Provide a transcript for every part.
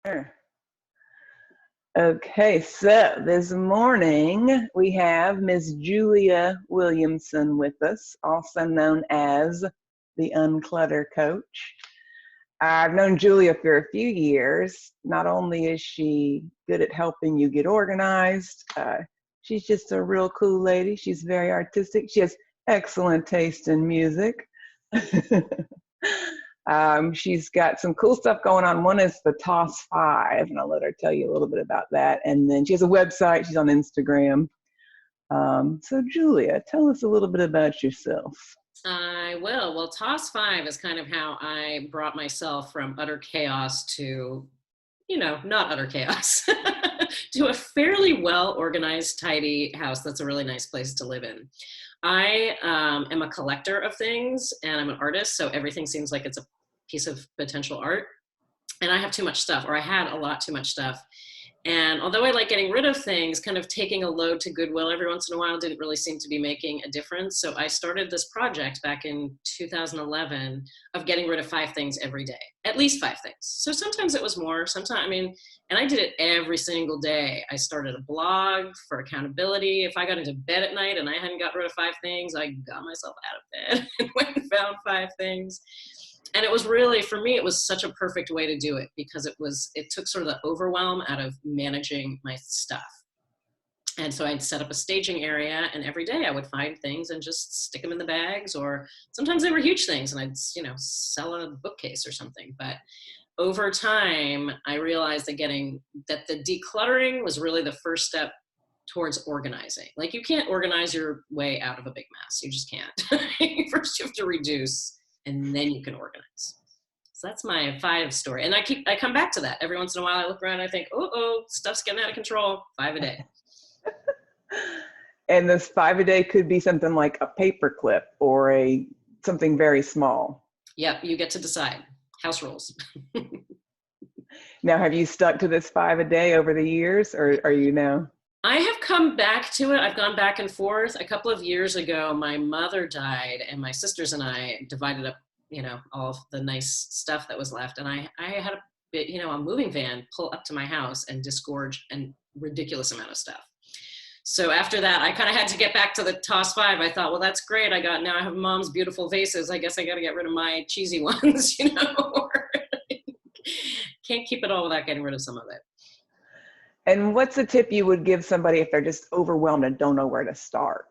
Sure. Okay, so this morning we have Miss Julia Williamson with us, also known as the Unclutter Coach. I've known Julia for a few years. Not only is she good at helping you get organized, she's just a real cool lady. She's very artistic. She has excellent taste in music. She's got some cool stuff going on. One is the Toss 5, and I'll let her tell you a little bit about that. And then she has a website. She's on Instagram. So Julia, tell us a little bit about yourself. I will. Well, Toss 5 is kind of how I brought myself from utter chaos to, not utter chaos, to a fairly well-organized, tidy house that's a really nice place to live in. I am a collector of things, and I'm an artist, so everything seems like it's a piece of potential art. And I have too much stuff, or I had a lot too much stuff. And although I like getting rid of things, kind of taking a load to Goodwill every once in a while didn't really seem to be making a difference. So I started this project back in 2011 of getting rid of 5 things every day, at least 5 things. So sometimes it was more, and I did it every single day. I started a blog for accountability. If I got into bed at night and I hadn't got rid of 5 things, I got myself out of bed and went and found 5 things. And it was really, for me, it was such a perfect way to do it because it took sort of the overwhelm out of managing my stuff. And so I'd set up a staging area, and every day I would find things and just stick them in the bags, or sometimes they were huge things and I'd, sell a bookcase or something. But over time, I realized that the decluttering was really the first step towards organizing. Like, you can't organize your way out of a big mess. You just can't. First you have to reduce, and then you can organize. So that's my 5 story. And I come back to that. Every once in a while I look around and I think, stuff's getting out of control. 5 a day. And this 5 a day could be something like a paper clip or something very small. Yep, you get to decide. House rules. Now, have you stuck to this 5 a day over the years, or are you now? I have come back to it. I've gone back and forth. A couple of years ago, my mother died, and my sisters and I divided up, all of the nice stuff that was left. And I had a moving van pull up to my house and disgorge a ridiculous amount of stuff. So after that, I kind of had to get back to the Toss 5. I thought, well, that's great. Now I have mom's beautiful vases. I guess I got to get rid of my cheesy ones, Can't keep it all without getting rid of some of it. And what's a tip you would give somebody if they're just overwhelmed and don't know where to start?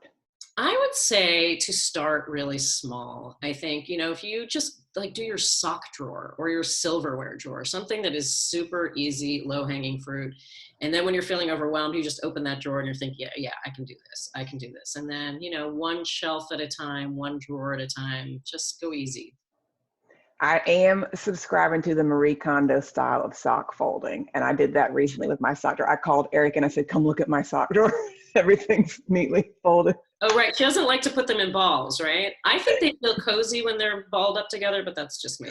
I would say to start really small. I think, if you just do your sock drawer or your silverware drawer, something that is super easy, low hanging fruit. And then when you're feeling overwhelmed, you just open that drawer and you're thinking, yeah, I can do this. I can do this. And then, one shelf at a time, one drawer at a time, just go easy. I am subscribing to the Marie Kondo style of sock folding. And I did that recently with my sock drawer. I called Eric and I said, come look at my sock drawer. Everything's neatly folded. Oh, right. She doesn't like to put them in balls, right? I think they feel cozy when they're balled up together, but that's just me.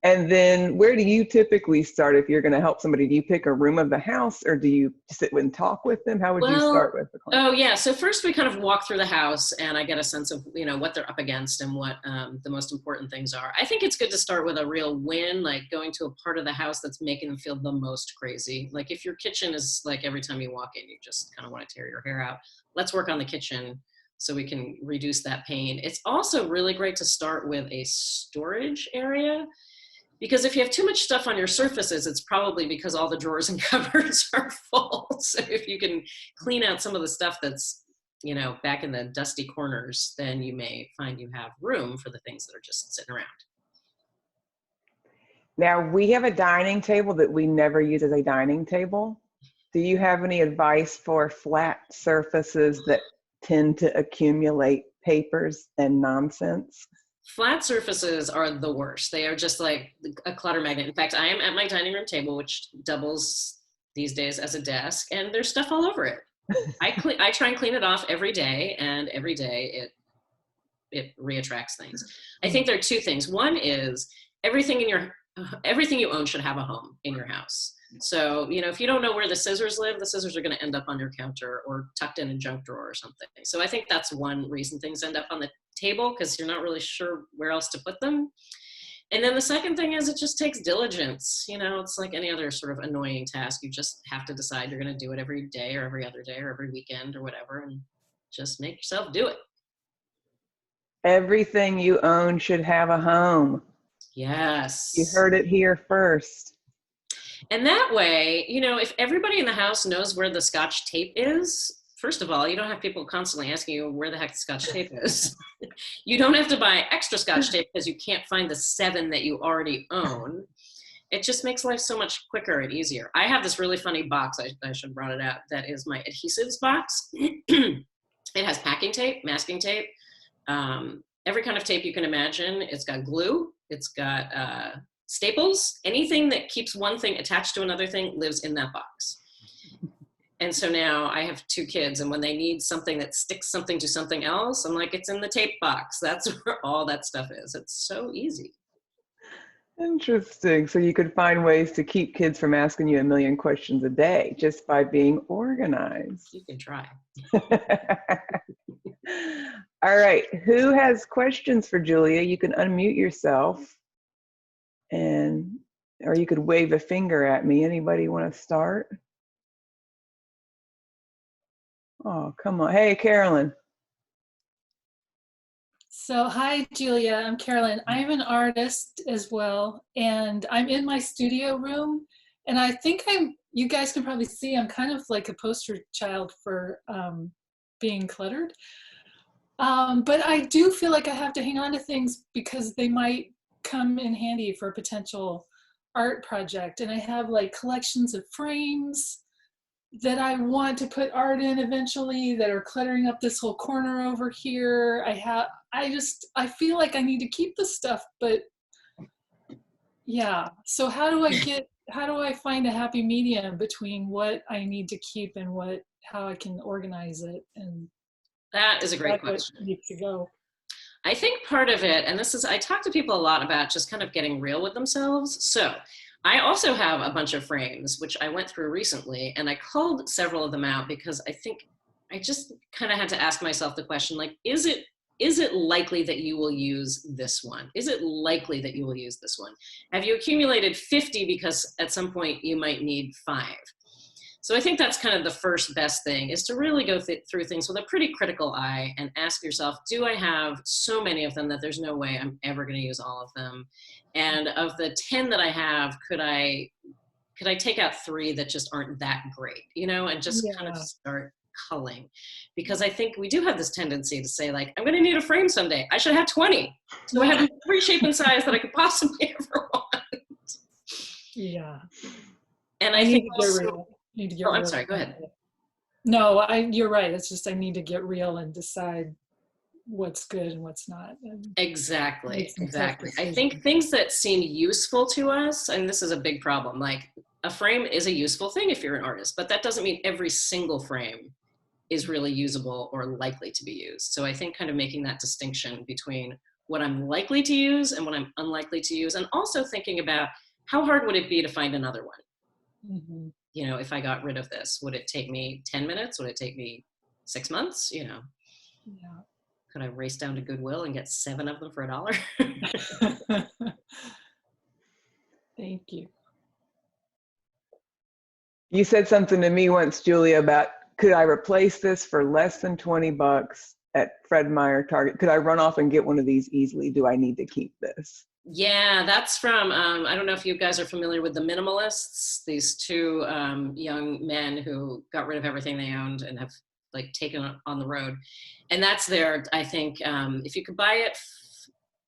And then where do you typically start if you're going to help somebody? Do you pick a room of the house, or do you sit and talk with them? How would you start with the client? Oh, yeah. So first we kind of walk through the house and I get a sense of, what they're up against and what the most important things are. I think it's good to start with a real win, like going to a part of the house that's making them feel the most crazy. Like if your kitchen is like every time you walk in, you just kind of want to tear your hair out. Let's work on the kitchen so we can reduce that pain. It's also really great to start with a storage area. Because if you have too much stuff on your surfaces, it's probably because all the drawers and cupboards are full. So if you can clean out some of the stuff that's, back in the dusty corners, then you may find you have room for the things that are just sitting around. Now, we have a dining table that we never use as a dining table. Do you have any advice for flat surfaces that tend to accumulate papers and nonsense? Flat surfaces are the worst. They are just like a clutter magnet. In fact, I am at my dining room table, which doubles these days as a desk, and there's stuff all over it. I try and clean it off every day, and every day it reattracts things. I think there are 2 things. One is everything you own should have a home in your house. So, if you don't know where the scissors live, the scissors are going to end up on your counter or tucked in a junk drawer or something. So I think that's one reason things end up on the table, because you're not really sure where else to put them. And then the second thing is it just takes diligence. You know, it's like any other sort of annoying task. You just have to decide you're going to do it every day or every other day or every weekend or whatever, and just make yourself do it. Everything you own should have a home. Yes. You heard it here first. And that way, you know, if everybody in the house knows where the Scotch tape is, first of all, you don't have people constantly asking you where the heck the Scotch tape is. You don't have to buy extra Scotch tape because you can't find the 7 that you already own. It just makes life so much quicker and easier. I have this really funny box, I should have brought it out, that is my adhesives box. It has packing tape, masking tape, every kind of tape you can imagine. It's got glue, it's got staples. Anything that keeps one thing attached to another thing lives in that box. And so now I have 2 kids, and when they need something that sticks something to something else, I'm like, it's in the tape box. That's where all that stuff is. It's so easy. Interesting. So you could find ways to keep kids from asking you a million questions a day just by being organized. You can try. All right. Who has questions for Julia? You can unmute yourself, or you could wave a finger at me. Anybody want to start? Oh, come on. Hey, Carolyn. So hi, Julia. I'm Carolyn. I'm an artist as well, and I'm in my studio room. And I think you guys can probably see, I'm kind of like a poster child for being cluttered. But I do feel like I have to hang on to things because they might come in handy for a potential art project. And I have like collections of frames that I want to put art in eventually that are cluttering up this whole corner over here. I feel like I need to keep the stuff, but yeah. So how do I find a happy medium between what I need to keep and how I can organize it? And that is a great question. Needs to go. I think part of it, and I talk to people a lot about just kind of getting real with themselves. So I also have a bunch of frames, which I went through recently, and I culled several of them out because I think I just kind of had to ask myself the question, like, is it likely that you will use this one? Is it likely that you will use this one? Have you accumulated 50 because at some point you might need 5? So I think that's kind of the first best thing, is to really go through things with a pretty critical eye and ask yourself, do I have so many of them that there's no way I'm ever going to use all of them? And of the 10 that I have, could I take out 3 that just aren't that great, you know, and just kind of start culling? Because I think we do have this tendency to say, like, I'm going to need a frame someday. I should have 20. So I have every shape and size that I could possibly ever want. Yeah. And I think need to get real. I'm sorry, go ahead. No, you're right. It's just I need to get real and decide what's good and what's not. Exactly. I think things that seem useful to us, and this is a big problem, like a frame is a useful thing if you're an artist, but that doesn't mean every single frame is really usable or likely to be used. So I think kind of making that distinction between what I'm likely to use and what I'm unlikely to use, and also thinking about how hard would it be to find another one? Mm-hmm. You know, if I got rid of this, would it take me 10 minutes? Would it take me 6 months? You know, could I race down to Goodwill and get 7 of them for $1? Thank you. You said something to me once, Julia, about could I replace this for less than $20 at Fred Meyer Target? Could I run off and get one of these easily? Do I need to keep this? Yeah, that's from, I don't know if you guys are familiar with the Minimalists, these 2 young men who got rid of everything they owned and have like taken it on the road. And that's their, I think, if you could buy it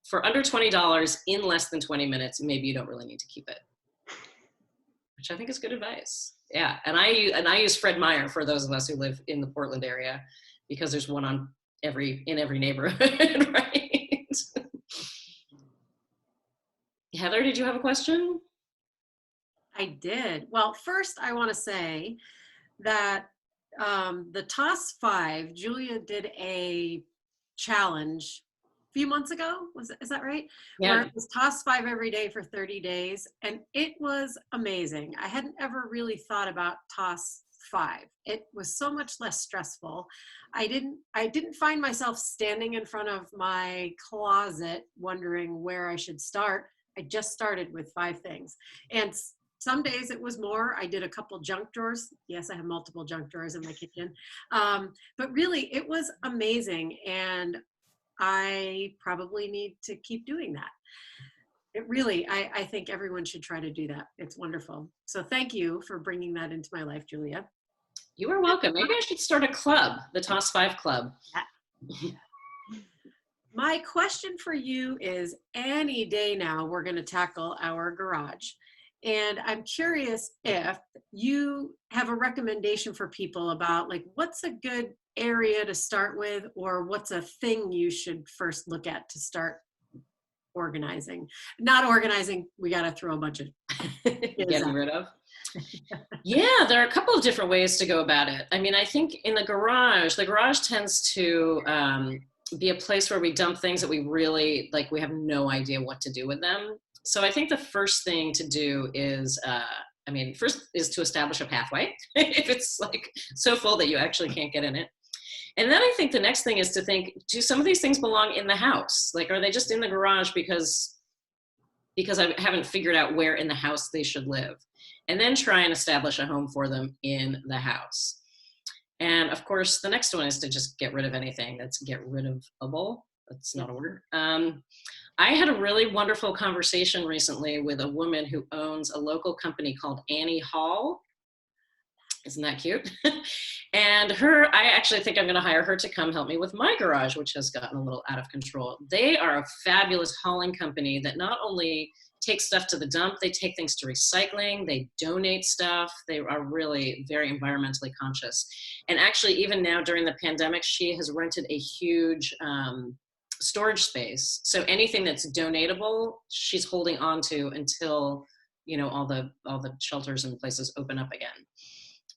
for under $20 in less than 20 minutes, maybe you don't really need to keep it, which I think is good advice. Yeah, and I use Fred Meyer for those of us who live in the Portland area, because there's one in every neighborhood, right? Heather, did you have a question? I did. Well, first I want to say that the Toss 5, Julia did a challenge a few months ago. Is that right? Yeah. Where it was Toss 5 every day for 30 days. And it was amazing. I hadn't ever really thought about Toss 5. It was so much less stressful. I didn't find myself standing in front of my closet wondering where I should start. I just started with 5 things. And some days it was more. I did a couple junk drawers. Yes, I have multiple junk drawers in my kitchen. But really, it was amazing. And I probably need to keep doing that. It really, I think everyone should try to do that. It's wonderful. So thank you for bringing that into my life, Julia. You are welcome. Maybe I should start a club, the Toss 5 Club. My question for you is, any day now, we're going to tackle our garage. And I'm curious if you have a recommendation for people about like, what's a good area to start with, or what's a thing you should first look at to start organizing. Not organizing, we got to throw a bunch of getting rid of. Yeah, there are a couple of different ways to go about it. I mean, I think in the garage tends to be a place where we dump things that we really, like, we have no idea what to do with them. So I think the first thing to do is, first is to establish a pathway, if it's like so full that you actually can't get in it. And then I think the next thing is to think, do some of these things belong in the house? Like, are they just in the garage because I haven't figured out where in the house they should live? And then try and establish a home for them in the house. And of course, the next one is to just get rid of anything that's get rid of-able. That's not a word. I had a really wonderful conversation recently with a woman who owns a local company called Annie Hall. Isn't that cute? And I actually think I'm going to hire her to come help me with my garage, which has gotten a little out of control. They are a fabulous hauling company that not only take stuff to the dump, they take things to recycling, they donate stuff. They are really very environmentally conscious. And actually, even now during the pandemic, she has rented a huge storage space. So anything that's donatable, she's holding on to until, all the shelters and places open up again.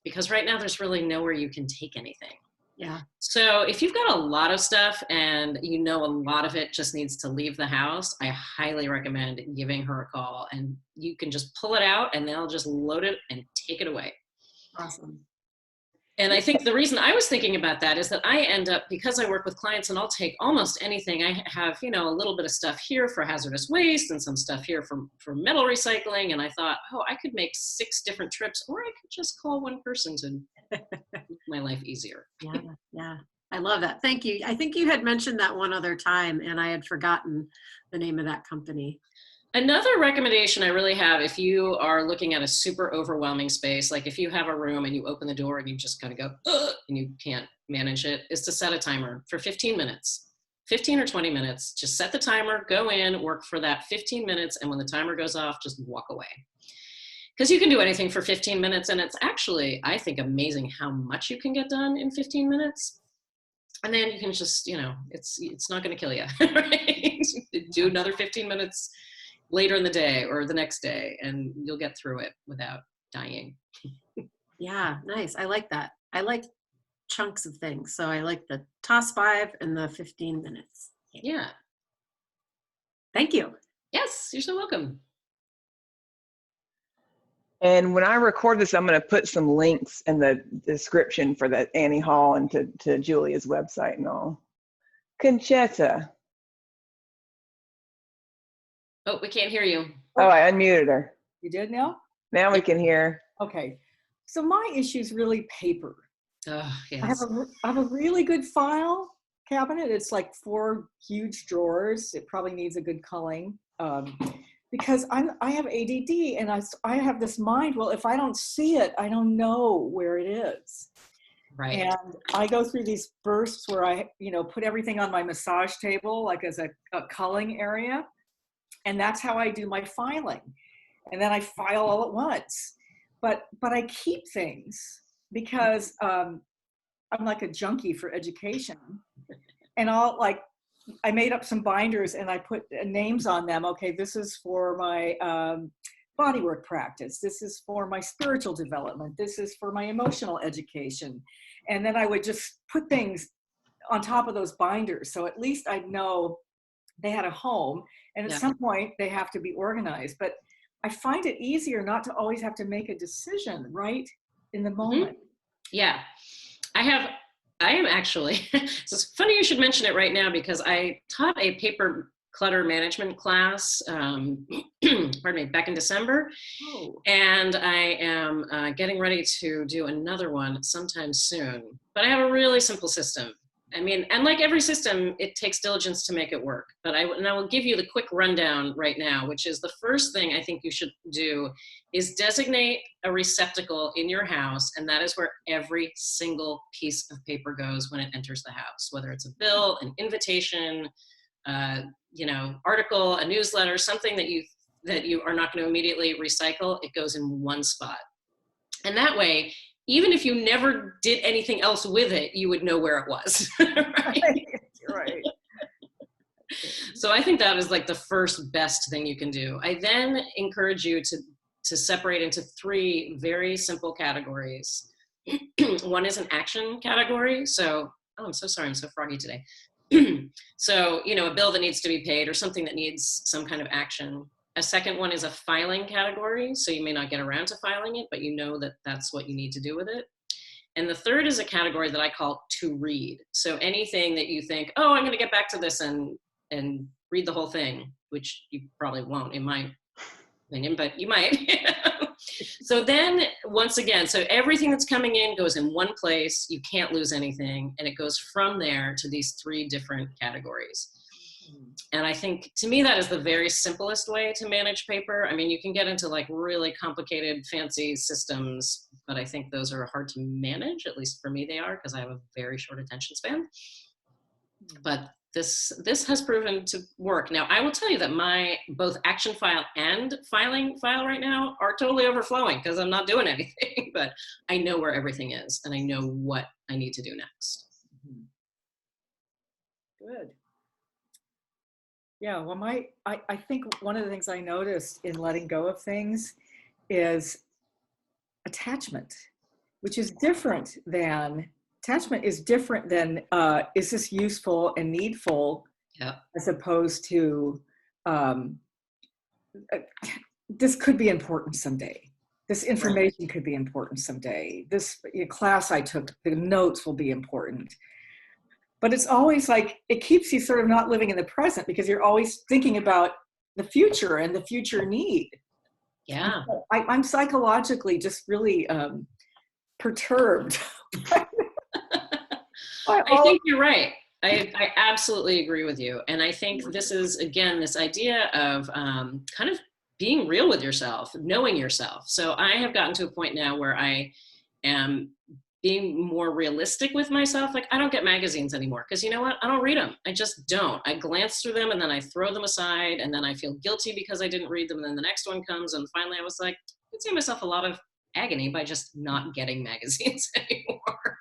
Because right now there's really nowhere you can take anything. Yeah. So if you've got a lot of stuff and a lot of it just needs to leave the house, I highly recommend giving her a call, and you can just pull it out and they'll just load it and take it away. Awesome. And I think the reason I was thinking about that is that I end up, because I work with clients and I'll take almost anything, I have, a little bit of stuff here for hazardous waste and some stuff here for metal recycling. And I thought, I could make 6 different trips, or I could just call one person to make my life easier. Yeah. I love that. Thank you. I think you had mentioned that one other time and I had forgotten the name of that company. Another recommendation I really have, if you are looking at a super overwhelming space, like if you have a room and you open the door and you just kind of go, ugh, and you can't manage it, is to set a timer for 15 minutes, 15 or 20 minutes. Just set the timer, go in, work for that 15 minutes. And when the timer goes off, just walk away. Because you can do anything for 15 minutes. And it's actually, I think, amazing how much you can get done in 15 minutes. And then you can just, it's not going to kill you, right? Do another 15 minutes later in the day or the next day, and you'll get through it without dying. Yeah, nice. I like that. I like chunks of things. So I like the toss 5 and the 15 minutes. Yeah. Thank you. Yes, you're so welcome. And when I record this, I'm going to put some links in the description for the Annie Hall and to Julia's website and all. Conchetta. Oh, we can't hear you. Oh, I unmuted her. You did now? Now we can hear. Okay. So my issue is really paper. Oh, yes. I have a really good file cabinet. It's like 4 huge drawers. It probably needs a good culling because I have ADD and I have this mind. Well, if I don't see it, I don't know where it is. Right. And I go through these bursts where I, put everything on my massage table, like as a culling area. And that's how I do my filing. And then I file all at once. But I keep things because I'm like a junkie for education. And I made up some binders and I put names on them. Okay, this is for my bodywork practice. This is for my spiritual development. This is for my emotional education. And then I would just put things on top of those binders. So at least I'd know they had a home, and at some point they have to be organized. But I find it easier not to always have to make a decision right in the moment. Mm-hmm. Yeah, I am actually, it's funny you should mention it right now because I taught a paper clutter management class, pardon me, back in December. Oh. And I am getting ready to do another one sometime soon. But I have a really simple system. I mean, and like every system, it takes diligence to make it work. But I will give you the quick rundown right now, which is the first thing I think you should do is designate a receptacle in your house. And that is where every single piece of paper goes when it enters the house, whether it's a bill, an invitation, article, a newsletter, something that you are not going to immediately recycle. It goes in one spot. And that way, even if you never did anything else with it, you would know where it was. Right? Right. So I think that is like the first best thing you can do. I then encourage you to separate into 3 very simple categories. One is an action category. So, I'm so sorry, I'm so froggy today. So, a bill that needs to be paid or something that needs some kind of action. A second one is a filing category. So you may not get around to filing it, but you know that that's what you need to do with it. And the third is a category that I call to read. So anything that you think, oh, I'm going to get back to this and read the whole thing, which you probably won't in my opinion, but you might. So then once again, so everything that's coming in goes in one place. You can't lose anything. And it goes from there to these 3 different categories. And I think, to me, that is the very simplest way to manage paper. I mean, you can get into like really complicated, fancy systems, but I think those are hard to manage. At least for me, they are, because I have a very short attention span. But this has proven to work. Now, I will tell you that my both action file and filing file right now are totally overflowing because I'm not doing anything, but I know where everything is and I know what I need to do next. Good. Yeah, well, I think one of the things I noticed in letting go of things is attachment, which is different than, is this useful and needful, as opposed to, this could be important someday. This information could be important someday. This class I took, the notes will be important. But it's always like, it keeps you sort of not living in the present because you're always thinking about the future and the future need. Yeah. I'm psychologically just really perturbed. I think you're right. I absolutely agree with you. And I think this is, again, this idea of kind of being real with yourself, knowing yourself. So I have gotten to a point now where I am being more realistic with myself. Like, I don't get magazines anymore because you know what? I don't read them. I just don't. I glance through them and then I throw them aside and then I feel guilty because I didn't read them. And then the next one comes and finally I was like, I could save myself a lot of agony by just not getting magazines anymore.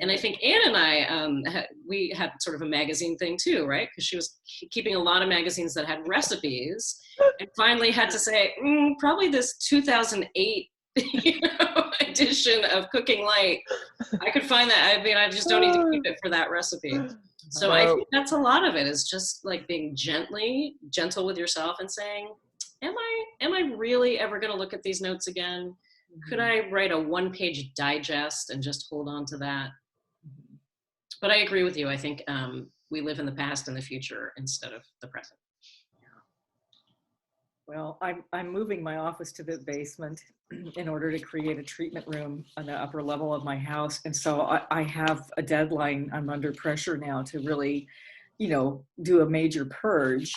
And I think Anne and I, we had sort of a magazine thing too, right? Because she was keeping a lot of magazines that had recipes and finally had to say, probably this 2008 edition of Cooking Light, I could find that. I mean, I just don't need to keep it for that recipe. So I think that's a lot of it, is just like being gentle with yourself and saying, am I really ever going to look at these notes again? Could I write a 1-page digest and just hold on to that? But I agree with you. I think we live in the past and the future instead of the present. Well, I'm moving my office to the basement in order to create a treatment room on the upper level of my house. And so I have a deadline. I'm under pressure now to really, do a major purge.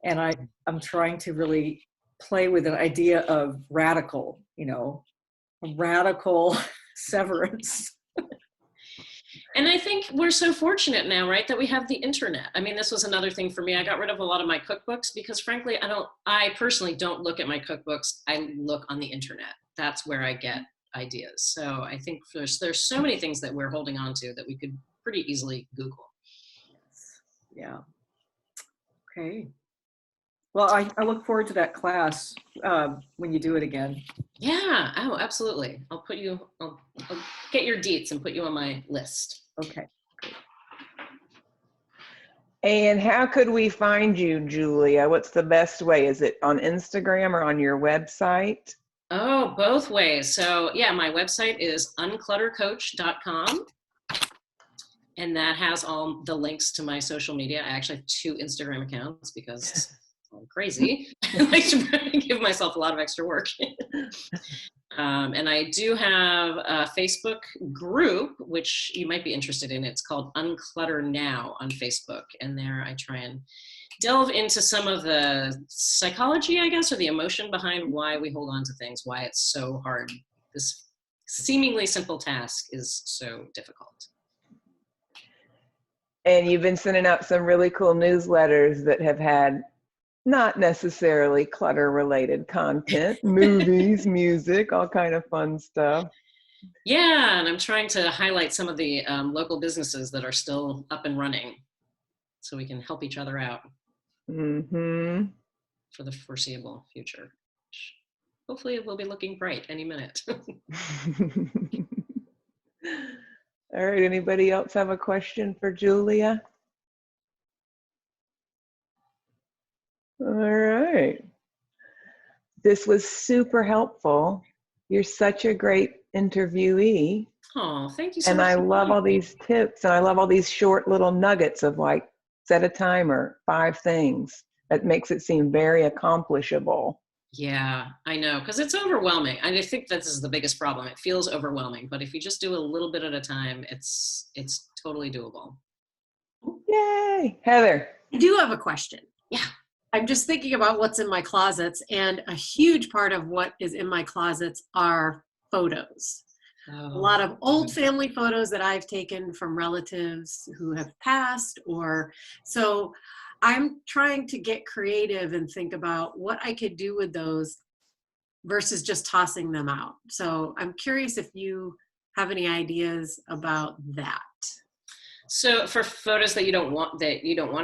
And I'm trying to really play with an idea of radical, a radical severance. And I think we're so fortunate now, right, that we have the internet. I mean, this was another thing for me. I got rid of a lot of my cookbooks because frankly, I personally don't look at my cookbooks. I look on the internet. That's where I get ideas. So I think there's so many things that we're holding on to that we could pretty easily Google. Yeah. Okay. Well, I look forward to that class when you do it again. Yeah. Oh, absolutely. I'll get your deets and put you on my list. Okay. Great. And how could we find you, Julia? What's the best way? Is it on Instagram or on your website? Oh, both ways. So yeah, my website is uncluttercoach.com. And that has all the links to my social media. I actually have 2 Instagram accounts because I'm crazy. I like to give myself a lot of extra work. And I do have a Facebook group, which you might be interested in. It's called Unclutter Now on Facebook. And there I try and delve into some of the psychology, I guess, or the emotion behind why we hold on to things, why it's so hard. This seemingly simple task is so difficult. And you've been sending out some really cool newsletters that have had not necessarily clutter related content, movies, music, all kind of fun stuff. Yeah, and I'm trying to highlight some of the local businesses that are still up and running so we can help each other out for the foreseeable future. Hopefully it will be looking bright any minute. All right, anybody else have a question for Julia? All right. This was super helpful. You're such a great interviewee. Oh, thank you so and much. I love all these tips, and I love all these short little nuggets of like, set a timer, 5 things. That makes it seem very accomplishable. Yeah, I know, because it's overwhelming. I think this is the biggest problem. It feels overwhelming, but if you just do a little bit at a time, it's totally doable. Yay. Heather. I do have a question. Yeah. I'm just thinking about what's in my closets, and a huge part of what is in my closets are photos. A lot of old family photos that I've taken from relatives who have passed, or so I'm trying to get creative and think about what I could do with those versus just tossing them out. So I'm curious if you have any ideas about that. So for photos that you don't want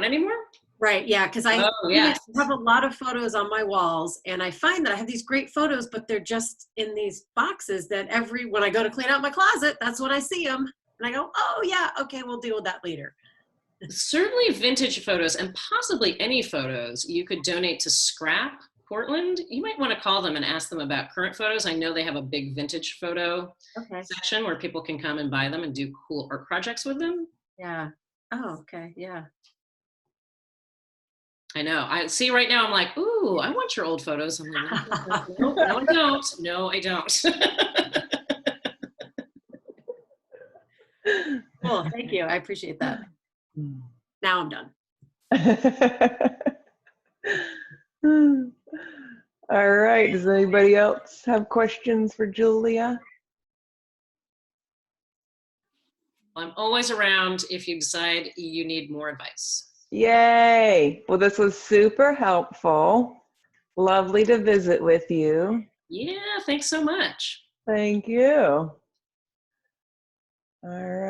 anymore? Right, yeah, because I have a lot of photos on my walls, and I find that I have these great photos, but they're just in these boxes that when I go to clean out my closet, that's when I see them. And I go, oh yeah, okay, we'll deal with that later. Certainly vintage photos, and possibly any photos you could donate to Scrap Portland. You might want to call them and ask them about current photos. I know they have a big vintage photo section where people can come and buy them and do cool art projects with them. Yeah. Oh, okay, yeah. I know. I see right now, I'm like, ooh, I want your old photos. I'm like, no, I don't. No, I don't. Cool, thank you. I appreciate that. Now I'm done. All right. Does anybody else have questions for Julia? I'm always around if you decide you need more advice. Yay. Well, this was super helpful. Lovely to visit with you. Yeah, thanks so much. Thank you. All right.